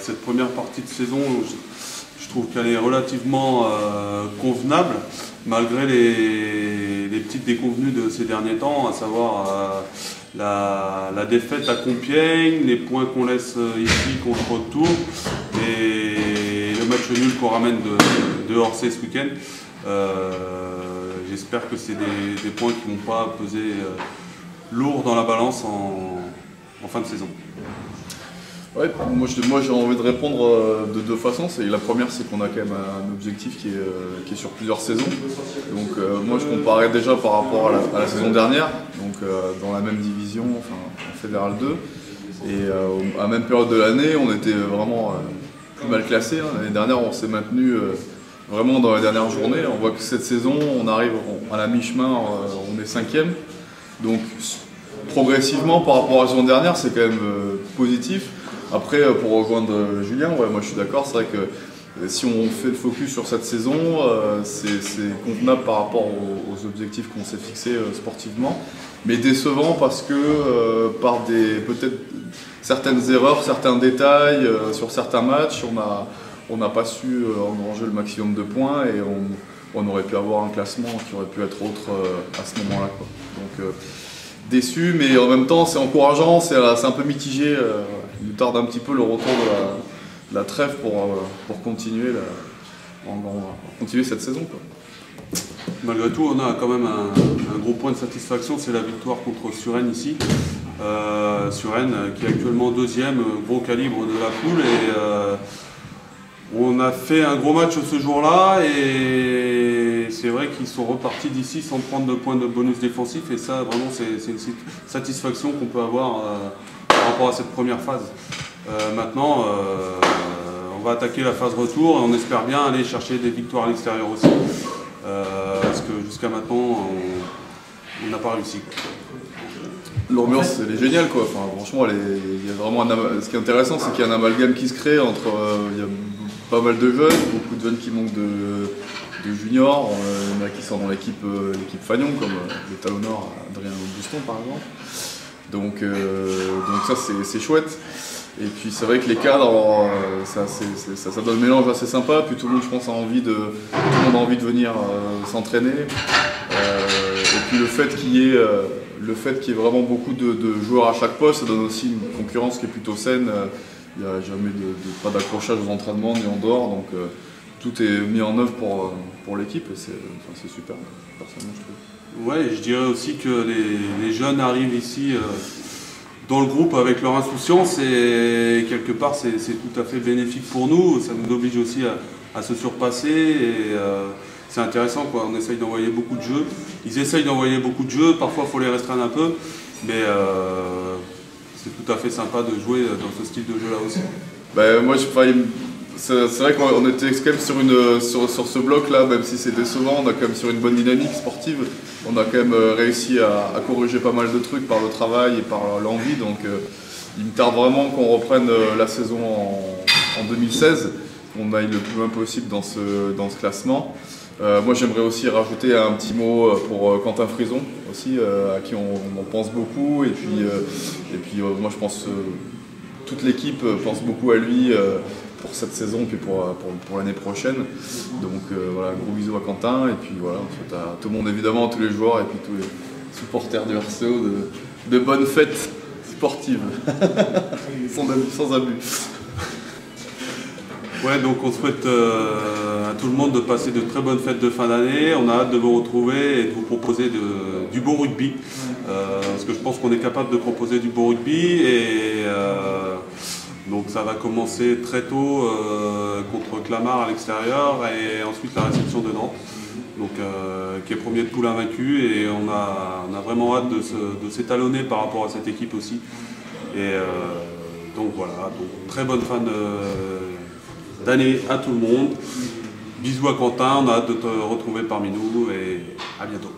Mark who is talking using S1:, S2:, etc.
S1: cette première partie de saison, je trouve qu'elle est relativement convenable, malgré les petites déconvenues de ces derniers temps, à savoir la défaite à Compiègne, les points qu'on laisse ici contre Tours et le match nul qu'on ramène de Orsay ce week-end. J'espère que c'est des points qui ne vont pas peser lourd dans la balance en fin de saison.
S2: Ouais, moi j'ai envie de répondre de deux façons. La première, c'est qu'on a quand même un objectif qui est sur plusieurs saisons. Donc moi je comparais déjà par rapport à la saison dernière, donc dans la même division, enfin en Fédéral 2. Et à la même période de l'année, on était vraiment plus mal classé. L'année dernière, on s'est maintenu vraiment dans les dernières journées. On voit que cette saison, on arrive à la mi-chemin, on est 5e. Donc progressivement par rapport à la saison dernière, c'est quand même positif. Après, pour rejoindre Julien, ouais, moi je suis d'accord, c'est vrai que si on fait le focus sur cette saison, c'est convenable par rapport aux objectifs qu'on s'est fixés sportivement, mais décevant parce que par peut-être certaines erreurs, certains détails sur certains matchs, on n'a pas su engranger le maximum de points et on aurait pu avoir un classement qui aurait pu être autre à ce moment-là, quoi. Donc déçu, mais en même temps c'est encourageant, c'est un peu mitigé. Il nous tarde un petit peu le retour de la trêve pour continuer, continuer cette saison, quoi.
S1: Malgré tout, on a quand même un gros point de satisfaction, c'est la victoire contre Suresnes ici. Suresnes qui est actuellement 2e, gros calibre de la poule. Et on a fait un gros match ce jour-là et c'est vrai qu'ils sont repartis d'ici sans prendre de points de bonus défensif. Et ça, vraiment, c'est une satisfaction qu'on peut avoir par rapport à cette première phase. Maintenant, on va attaquer la phase retour et on espère bien aller chercher des victoires à l'extérieur aussi. Parce que jusqu'à maintenant, on n'a pas réussi.
S2: L'ambiance, elle est géniale, quoi. Enfin, franchement, il y a vraiment ce qui est intéressant, c'est qu'il y a un amalgame qui se crée entre. Il y a pas mal de jeunes, beaucoup de jeunes qui manquent de juniors. Il y en a qui sont dans l'équipe Fagnon, comme le talonneur Adrien Augustin, par exemple. Donc ça, c'est chouette. Et puis c'est vrai que les cadres, ça donne un mélange assez sympa. Puis tout le monde, je pense, a envie de venir s'entraîner. Et puis le fait qu'il y ait vraiment beaucoup de joueurs à chaque poste, ça donne aussi une concurrence qui est plutôt saine. Il n'y a jamais pas d'accrochage aux entraînements ni en dehors. Donc tout est mis en œuvre pour l'équipe et c'est super, personnellement, je trouve.
S1: Ouais, je dirais aussi que les jeunes arrivent ici dans le groupe avec leur insouciance et quelque part c'est tout à fait bénéfique pour nous. Ça nous oblige aussi à se surpasser et c'est intéressant, quoi. On essaye d'envoyer beaucoup de jeux. Ils essayent d'envoyer beaucoup de jeux, parfois il faut les restreindre un peu, mais c'est tout à fait sympa de jouer dans ce style de jeu-là aussi.
S2: Ben, moi, c'est vrai qu'on était quand même sur ce bloc-là, même si c'est décevant, on a quand même sur une bonne dynamique sportive. On a quand même réussi à corriger pas mal de trucs par le travail et par l'envie. Donc il me tarde vraiment qu'on reprenne la saison en 2016, qu'on aille le plus loin possible dans ce classement. Moi j'aimerais aussi rajouter un petit mot pour Quentin Frison aussi, à qui on pense beaucoup. Et puis moi je pense toute l'équipe pense beaucoup à lui pour cette saison et puis pour l'année prochaine. Donc voilà, gros bisous à Quentin et puis voilà, on souhaite à tout le monde évidemment, tous les joueurs et puis tous les supporters du RCO de bonnes fêtes sportives, sans abus.
S1: Ouais, donc on souhaite à tout le monde de passer de très bonnes fêtes de fin d'année. On a hâte de vous retrouver et de vous proposer du beau rugby. Parce que je pense qu'on est capable de proposer du beau rugby et donc ça va commencer très tôt contre Clamart à l'extérieur et ensuite la réception de Nantes, donc, qui est premier de poule invaincu et on a vraiment hâte de s'étalonner par rapport à cette équipe aussi. Et donc voilà, donc, très bonne fin d'année à tout le monde. Bisous à Quentin, on a hâte de te retrouver parmi nous et à bientôt.